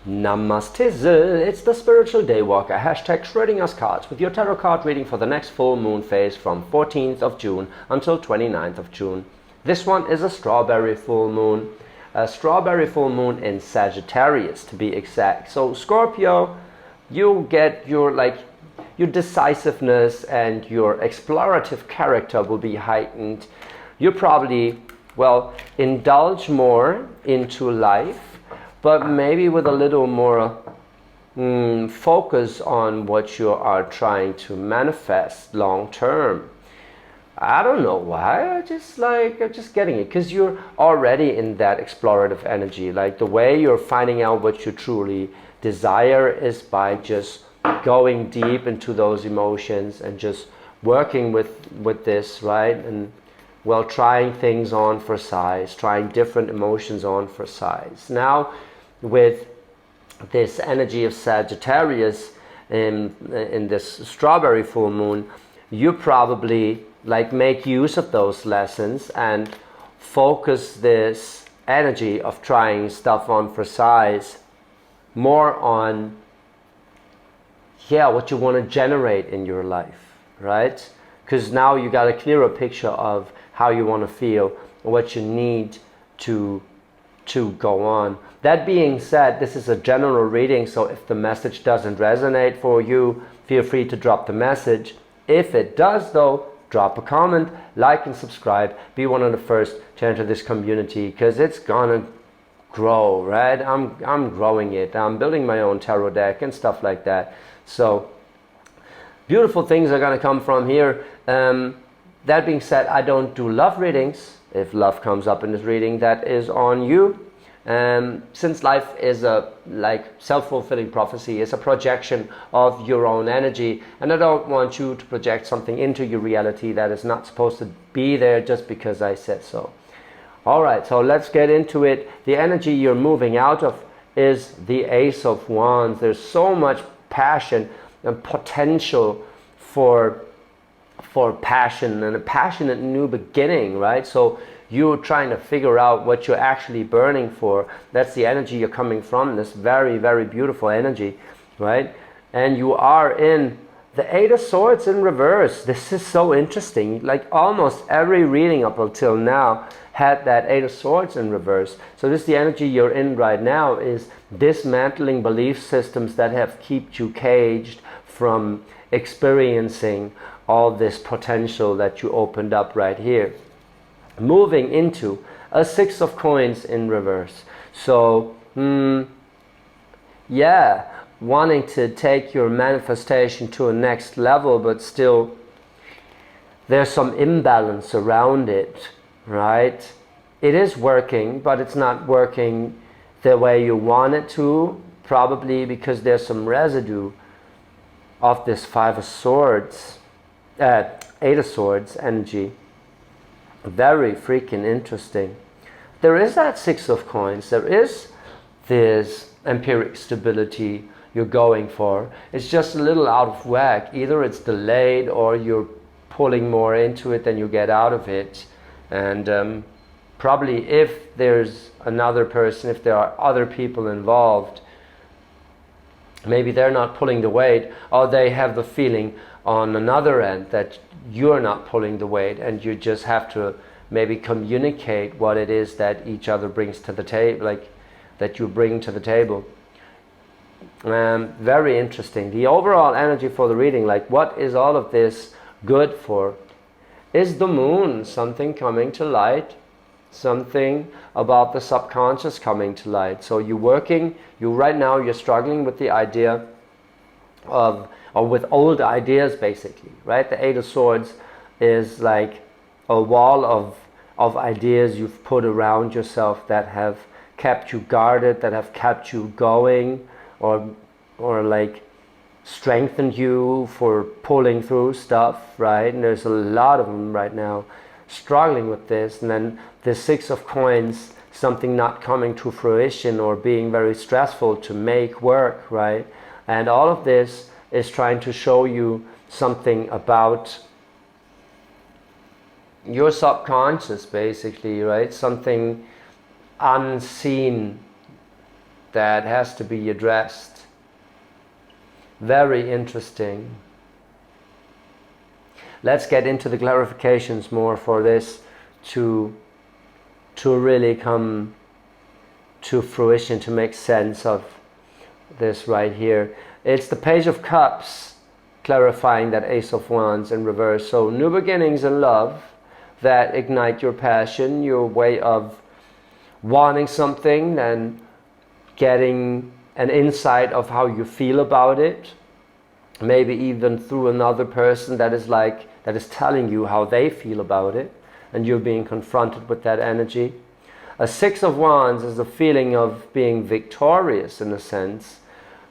Namaste, it's the Spiritual Daywalker, hashtag Schrodinger's cards, with your tarot card reading for the next full moon phase from 14th of June until 29th of June. This one is a strawberry full moon in Sagittarius to be exact. So Scorpio, you'll get your decisiveness and your explorative character will be heightened. You probably, indulge more into life, but maybe with a little more focus on what you are trying to manifest long term. I don't know why, I'm just getting it, because you're already in that explorative energy. Like the way you're finding out what you truly desire is by just going deep into those emotions and just working with this, right? And trying things on for size, trying different emotions on for size. Now, with this energy of Sagittarius in this strawberry full moon, you probably make use of those lessons and focus this energy of trying stuff on for size more on what you want to generate in your life, right? Because now you got a clearer picture of how you want to feel, what you need to go on. That being said, this is a general reading, so if the message doesn't resonate for you, feel free to drop the message. If it does though, drop a comment, like and subscribe. Be one of the first to enter this community, because it's gonna grow, right? I'm growing it. I'm building my own tarot deck and stuff like that. So beautiful things are gonna come from here. That being said, I don't do love readings. If love comes up in this reading, that is on you. Since life is a self-fulfilling prophecy, it's a projection of your own energy, and I don't want you to project something into your reality that is not supposed to be there just because I said so. Alright, so let's get into it. The energy you're moving out of is the Ace of Wands. There's so much passion and potential for passion and a passionate new beginning, right? So you're trying to figure out what you're actually burning for. That's the energy you're coming from, this very, very beautiful energy, right? And you are in the Eight of Swords in reverse. This is so interesting. Like almost every reading up until now had that Eight of Swords in reverse. So this, the energy you're in right now, is dismantling belief systems that have kept you caged from experiencing all this potential that you opened up right here. Moving into a Six of Coins in reverse. So, wanting to take your manifestation to a next level, but still there's some imbalance around it, right? It is working, but it's not working the way you want it to, probably because there's some residue of this Five of Swords, Eight of Swords energy. Very freaking interesting. There is that Six of Coins. There is this empiric stability you're going for. It's just a little out of whack. Either it's delayed or you're pulling more into it than you get out of it. And probably if there's another person, if there are other people involved, maybe they're not pulling the weight, or they have the feeling on another end that you're not pulling the weight, and you just have to maybe communicate what it is that each other brings to the table, that you bring to the table. Very interesting. The overall energy for the reading, what is all of this good for? Is the moon something coming to light? Something about the subconscious coming to light. So right now you're struggling with the idea of, or with old ideas basically, right? The Eight of Swords is like a wall of ideas you've put around yourself that have kept you guarded, that have kept you going, or strengthened you for pulling through stuff, right? And there's a lot of them right now struggling with this. And then the Six of Coins, something not coming to fruition or being very stressful to make work, right? And all of this is trying to show you something about your subconscious basically, right? Something unseen that has to be addressed. Very interesting. Let's get into the clarifications more for this to really come to fruition, to make sense of this right here. It's the Page of Cups clarifying that Ace of Wands in reverse. So new beginnings in love that ignite your passion, your way of wanting something and getting an insight of how you feel about it. Maybe even through another person that is telling you how they feel about it, and you're being confronted with that energy. A Six of Wands is the feeling of being victorious in a sense,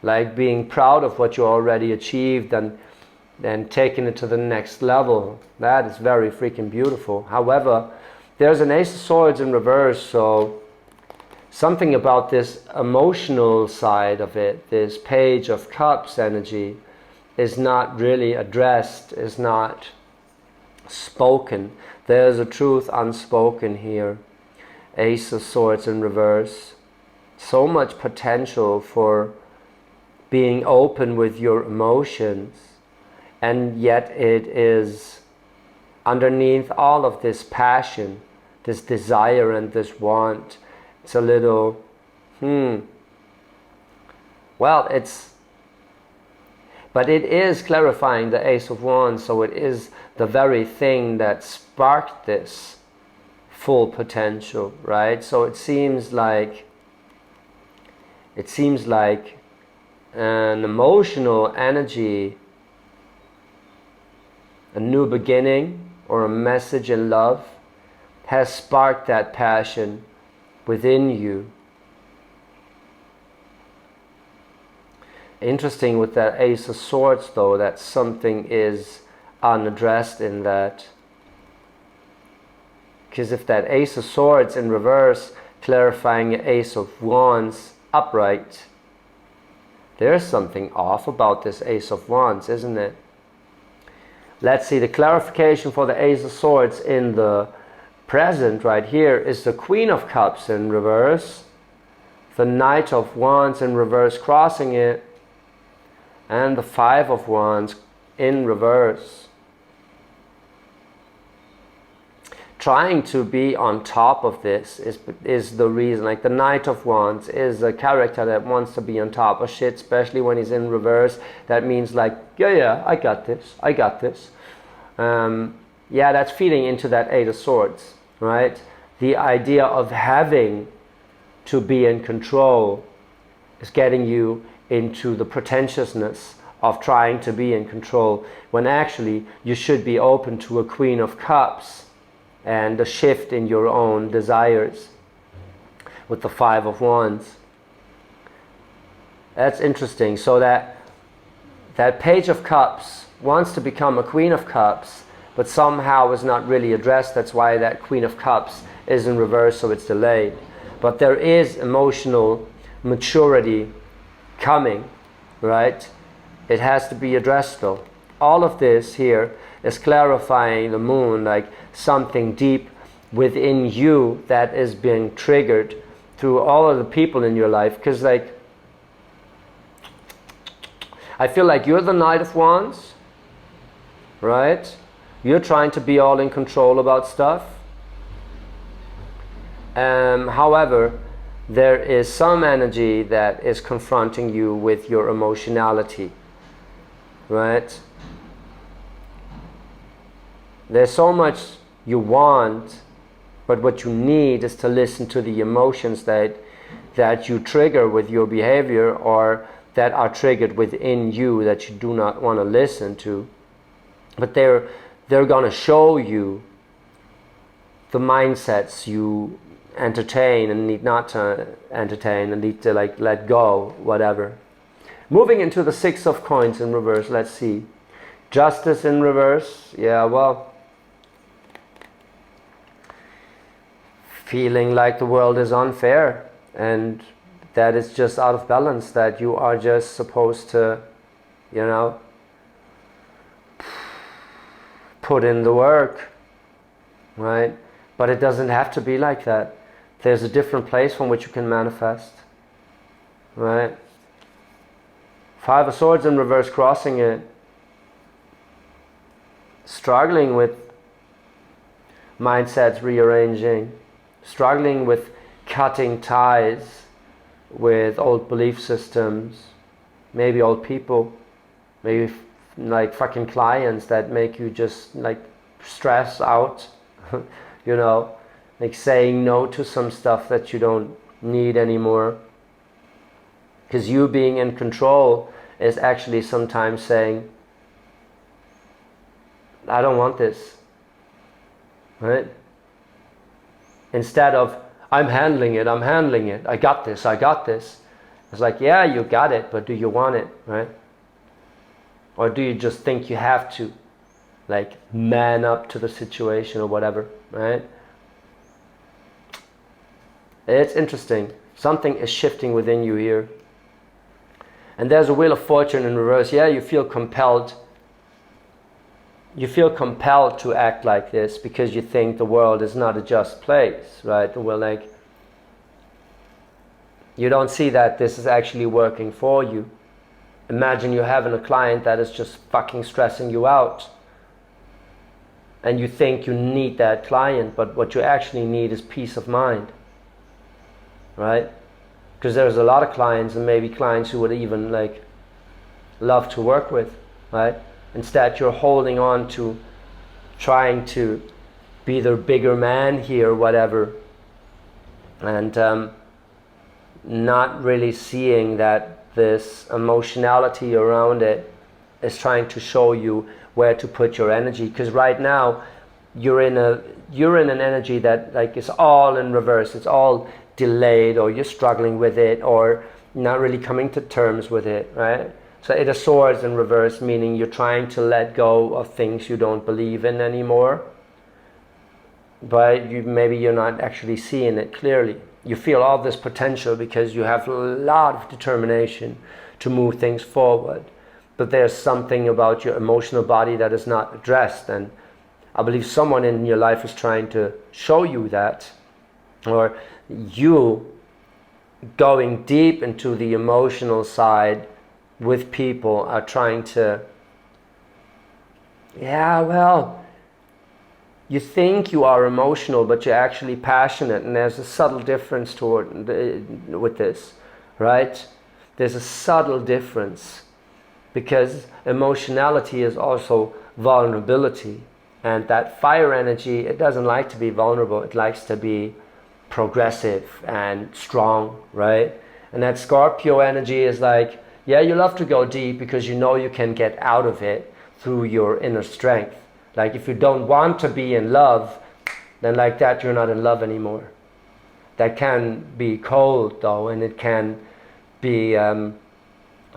like being proud of what you already achieved and then taking it to the next level. That is very freaking beautiful. However, there's an Ace of Swords in reverse, so something about this emotional side of it, this Page of Cups energy, is not really addressed, is not spoken. There's a truth unspoken here. Ace of Swords in reverse. So much potential for being open with your emotions, and yet it is underneath all of this passion, this desire and this want. It's a little, well, but it is clarifying the Ace of Wands, so it is the very thing that sparked this full potential, right? So it seems like an emotional energy, a new beginning or a message in love has sparked that passion within you. Interesting with that Ace of Swords though, that something is unaddressed in that. Because if that Ace of Swords in reverse clarifying Ace of Wands upright, there's something off about this Ace of Wands, isn't it? Let's see, the clarification for the Ace of Swords in the present right here is the Queen of Cups in reverse, the Knight of Wands in reverse crossing it, and the Five of Wands in reverse. Trying to be on top of this is the reason. Like the Knight of Wands is a character that wants to be on top of shit, especially when he's in reverse. That means like, yeah, I got this, I got this. Yeah, that's feeding into that Eight of Swords, right? The idea of having to be in control is getting you into the pretentiousness of trying to be in control, when actually you should be open to a Queen of Cups and a shift in your own desires with the Five of Wands. That's interesting. So that Page of Cups wants to become a Queen of Cups, but somehow is not really addressed. That's why that Queen of Cups is in reverse, so it's delayed. But there is emotional maturity coming, right? It has to be addressed though. All of this here is clarifying the moon, like something deep within you that is being triggered through all of the people in your life. Because like, I feel like you're the Knight of Wands, right? You're trying to be all in control about stuff. However, there is some energy that is confronting you with your emotionality, right? There's so much you want, but what you need is to listen to the emotions that you trigger with your behavior, or that are triggered within you that you do not want to listen to. But they're going to show you the mindsets you entertain and need not to entertain, and need to like let go, whatever. Moving into the Six of Coins in reverse, let's see. Justice in reverse, yeah, well, feeling like the world is unfair and that it's just out of balance, that you are just supposed to, you know, put in the work, right? But it doesn't have to be like that. There's a different place from which you can manifest. right? Five of Swords in reverse, crossing it. Struggling with mindsets rearranging. Struggling with cutting ties with old belief systems. Maybe old people. Maybe like fucking clients that make you just like stress out. You know, like saying no to some stuff that you don't need anymore. Because you being in control is actually sometimes saying, I don't want this, right? Instead of, I'm handling it, I got this. It's like, yeah, you got it, but do you want it, right? Or do you just think you have to, like, man up to the situation or whatever, right? It's interesting. Something is shifting within you here. And there's a Wheel of Fortune in reverse. Yeah, you feel compelled. You feel compelled to act like this because you think the world is not a just place, right? Well, like, you don't see that this is actually working for you. Imagine you having a client that is just fucking stressing you out. And you think you need that client, but what you actually need is peace of mind, right? Because there's a lot of clients, and maybe clients who would even like love to work with, right? Instead, you're holding on to trying to be the bigger man here, whatever, and not really seeing that this emotionality around it is trying to show you where to put your energy. Because right now, you're in an energy that like is all in reverse. It's all delayed, or you're struggling with it, or not really coming to terms with it, right? So Eight of Swords in reverse, meaning you're trying to let go of things you don't believe in anymore, but maybe you're not actually seeing it clearly. You feel all this potential because you have a lot of determination to move things forward, but there's something about your emotional body that is not addressed, and I believe someone in your life is trying to show you that, or you going deep into the emotional side with people are trying to, yeah, well, you think you are emotional, but you're actually passionate, and there's a subtle difference with this, right? There's a subtle difference, because emotionality is also vulnerability, and that fire energy, it doesn't like to be vulnerable, it likes to be progressive and strong, right? And that Scorpio energy is like, yeah, you love to go deep because you know you can get out of it through your inner strength. Like if you don't want to be in love, then like that you're not in love anymore. That can be cold though, and it can be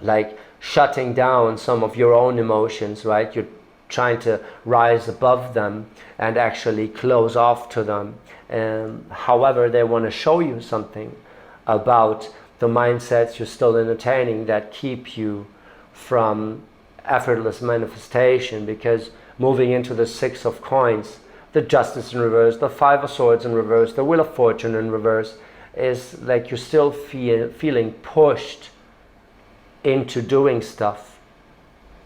like shutting down some of your own emotions, right? You're trying to rise above them and actually close off to them. However, they want to show you something about the mindsets you're still entertaining that keep you from effortless manifestation, because moving into the Six of Coins, the Justice in reverse, the Five of Swords in reverse, the Wheel of Fortune in reverse, is like you're still feeling pushed into doing stuff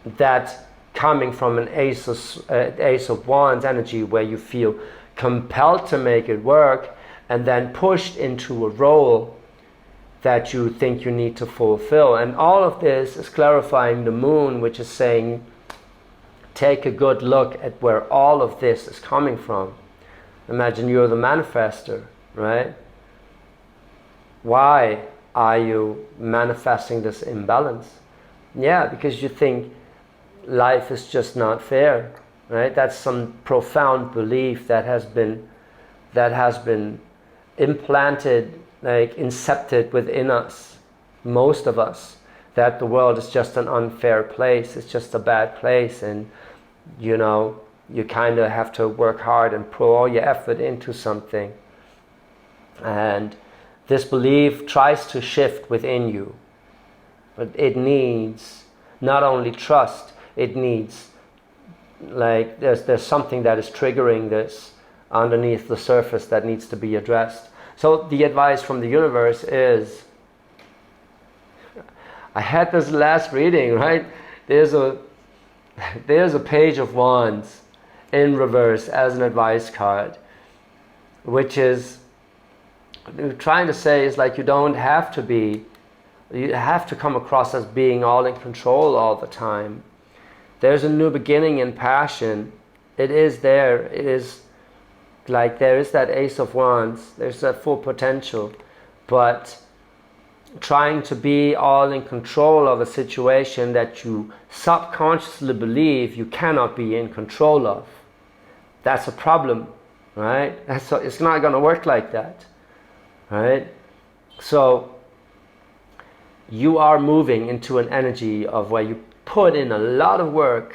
that coming from an Ace of Wands energy, where you feel compelled to make it work and then pushed into a role that you think you need to fulfill. And all of this is clarifying the Moon, which is saying, take a good look at where all of this is coming from. Imagine you're the manifester, right? Why are you manifesting this imbalance? Yeah, because you think life is just not fair, right? That's some profound belief that has been implanted, like incepted within us, most of us, that the world is just an unfair place, it's just a bad place, and you know, you kind of have to work hard and pour all your effort into something. And this belief tries to shift within you, but it needs not only trust, it needs, like, there's something that is triggering this underneath the surface that needs to be addressed. So the advice from the universe is I had this last reading, right? There's a page of wands in reverse as an advice card, which is trying to say is like you don't have to be, you have to come across as being all in control all the time. There's a new beginning in passion. It is there. It is like there is that Ace of Wands. There's that full potential. But trying to be all in control of a situation that you subconsciously believe you cannot be in control of, that's a problem, right? It's not going to work like that, right? So you are moving into an energy of where you put in a lot of work,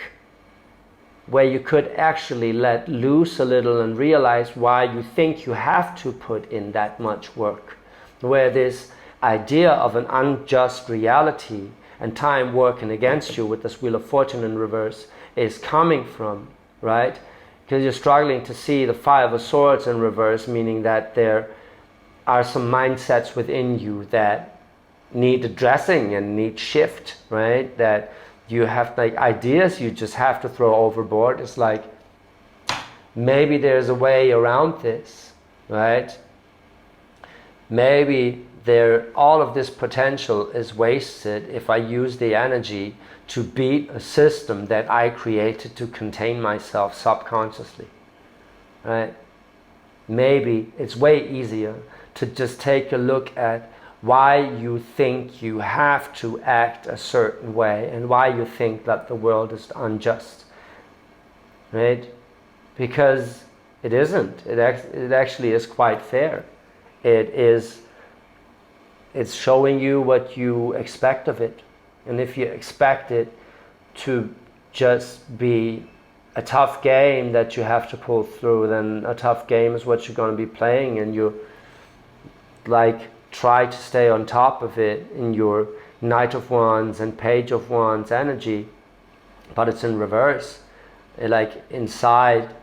where you could actually let loose a little and realize why you think you have to put in that much work, where this idea of an unjust reality and time working against you with this Wheel of Fortune in reverse is coming from, right? Because you're struggling to see the Five of Swords in reverse, meaning that there are some mindsets within you that need addressing and need shift, right? That you have like ideas you just have to throw overboard. It's like, maybe there's a way around this, right? Maybe all of this potential is wasted if I use the energy to beat a system that I created to contain myself subconsciously, right? Maybe it's way easier to just take a look at why you think you have to act a certain way and why you think that the world is unjust, right? Because it isn't. It actually is quite fair. It's showing you what you expect of it. And if you expect it to just be a tough game that you have to pull through, then a tough game is what you're going to be playing, and you like try to stay on top of it in your Knight of Wands and Page of Wands energy, but it's in reverse. Like inside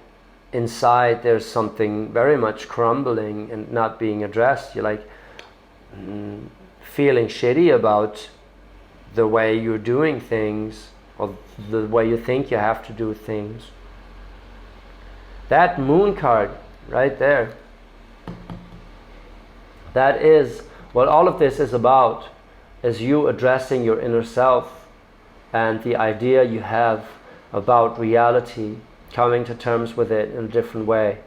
there's something very much crumbling and not being addressed. You're like feeling shitty about the way you're doing things, or the way you think you have to do things. That Moon card right there, that is what all of this is about, is you addressing your inner self and the idea you have about reality, coming to terms with it in a different way.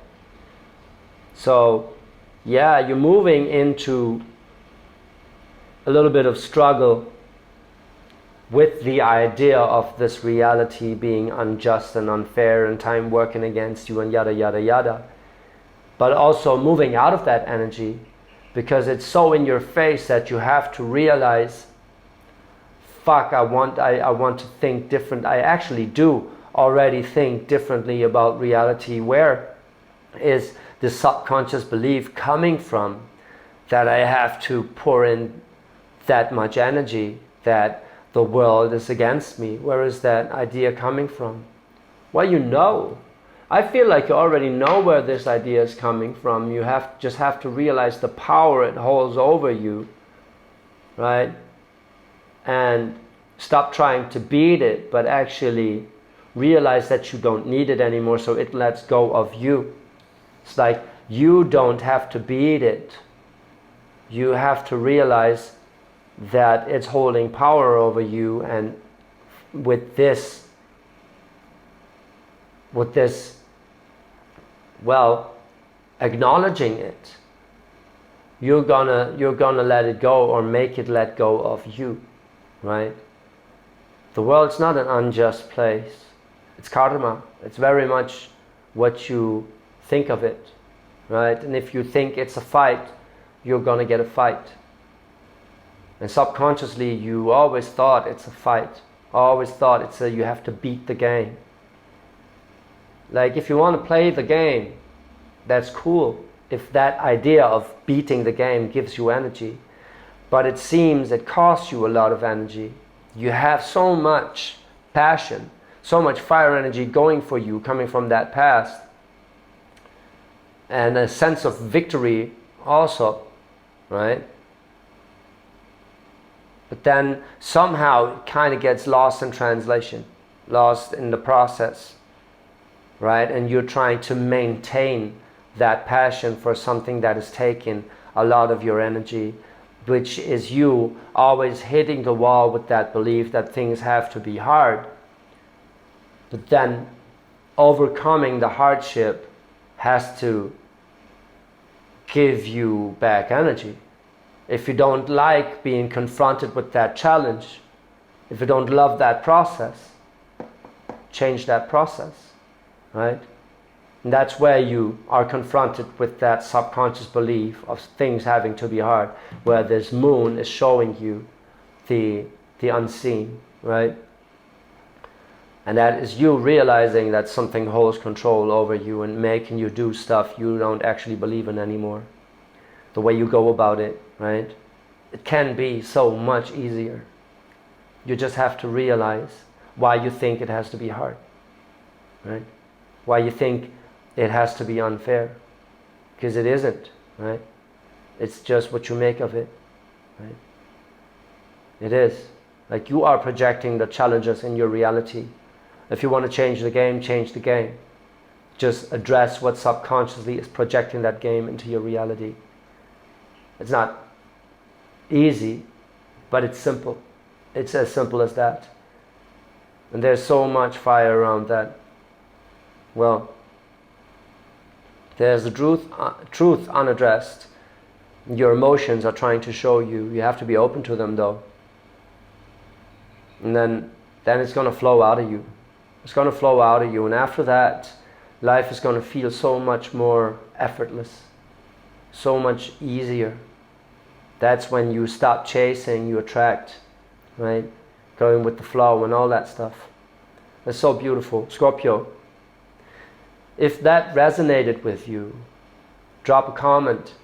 So yeah, you're moving into a little bit of struggle with the idea of this reality being unjust and unfair and time working against you and yada yada yada, but also moving out of that energy because it's so in your face that you have to realize, fuck, I want to think different. I actually do already think differently about reality. Where is the subconscious belief coming from that I have to pour in that much energy, that the world is against me? Where is that idea coming from? Well, you know. I feel like you already know where this idea is coming from. You just have to realize the power it holds over you, right? And stop trying to beat it, but actually realize that you don't need it anymore, so it lets go of you. It's like you don't have to beat it. You have to realize that it's holding power over you, and with this, well, acknowledging it, you're gonna let it go, or make it let go of you, right? The world's not an unjust place. It's karma. It's very much what you think of it, right? And if you think it's a fight, you're gonna get a fight. And subconsciously you always thought it's a fight. Always thought you have to beat the game. Like if you want to play the game, that's cool. If that idea of beating the game gives you energy. But it seems it costs you a lot of energy. You have so much passion, so much fire energy going for you, coming from that past. And a sense of victory also, right? But then somehow it kind of gets lost in translation, lost in the process, right? And you're trying to maintain that passion for something that is taking a lot of your energy, which is you always hitting the wall with that belief that things have to be hard. But then overcoming the hardship has to give you back energy. If you don't like being confronted with that challenge, if you don't love that process, change that process, right? And that's where you are confronted with that subconscious belief of things having to be hard, where this moon is showing you the unseen, right? And that is you realizing that something holds control over you and making you do stuff you don't actually believe in anymore. The way you go about it, right? It can be so much easier. You just have to realize why you think it has to be hard, right? Why you think it has to be unfair. Because it isn't, right? It's just what you make of it, right? It is. Like, you are projecting the challenges in your reality. If you want to change the game, change the game. Just address what subconsciously is projecting that game into your reality. It's not easy, but it's simple. It's as simple as that. And there's so much fire around that. Well, there's the truth unaddressed. Your emotions are trying to show you. You have to be open to them, though. And then it's going to flow out of you. It's going to flow out of you. And after that, life is going to feel so much more effortless, so much easier. That's when you stop chasing, you attract, right? Going with the flow and all that stuff. It's so beautiful. Scorpio, if that resonated with you, drop a comment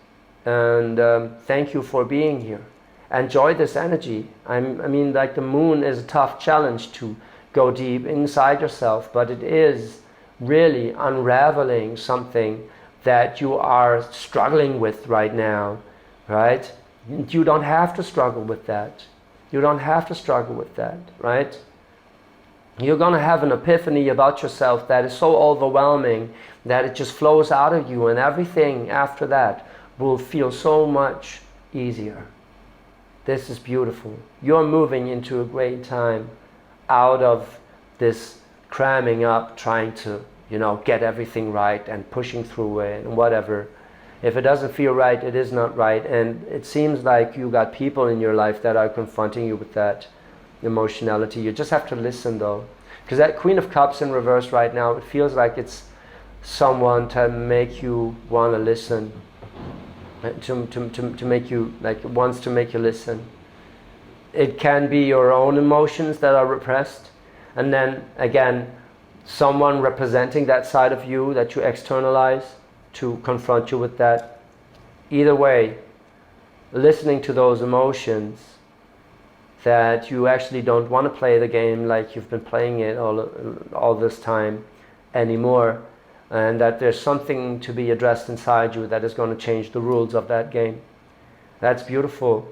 and thank you for being here. Enjoy this energy. I mean, like, the moon is a tough challenge to go deep inside yourself, but it is really unraveling something that you are struggling with right now, right? You don't have to struggle with that. You don't have to struggle with that, right? You're going to have an epiphany about yourself that is so overwhelming that it just flows out of you, and everything after that will feel so much easier. This is beautiful. You're moving into a great time out of this cramming up, trying to, get everything right and pushing through it and whatever. If it doesn't feel right, it is not right. And it seems like you got people in your life that are confronting you with that emotionality. You just have to listen, though. Because that Queen of Cups in reverse right now, it feels like it's someone to make you want to listen. To make you, like, wants to make you listen. It can be your own emotions that are repressed. And then, again, someone representing that side of you that you externalize to confront you with that. Either way, listening to those emotions that you actually don't want to play the game like you've been playing it all this time anymore, and that there's something to be addressed inside you that is going to change the rules of that game. That's beautiful.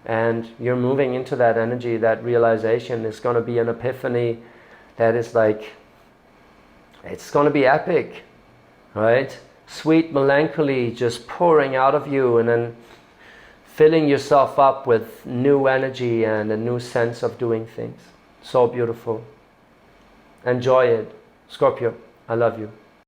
And you're moving into that energy, that realization. It's going to be an epiphany that is like, it's going to be epic, right? Sweet melancholy just pouring out of you, and then filling yourself up with new energy and a new sense of doing things. So beautiful. Enjoy it. Scorpio, I love you.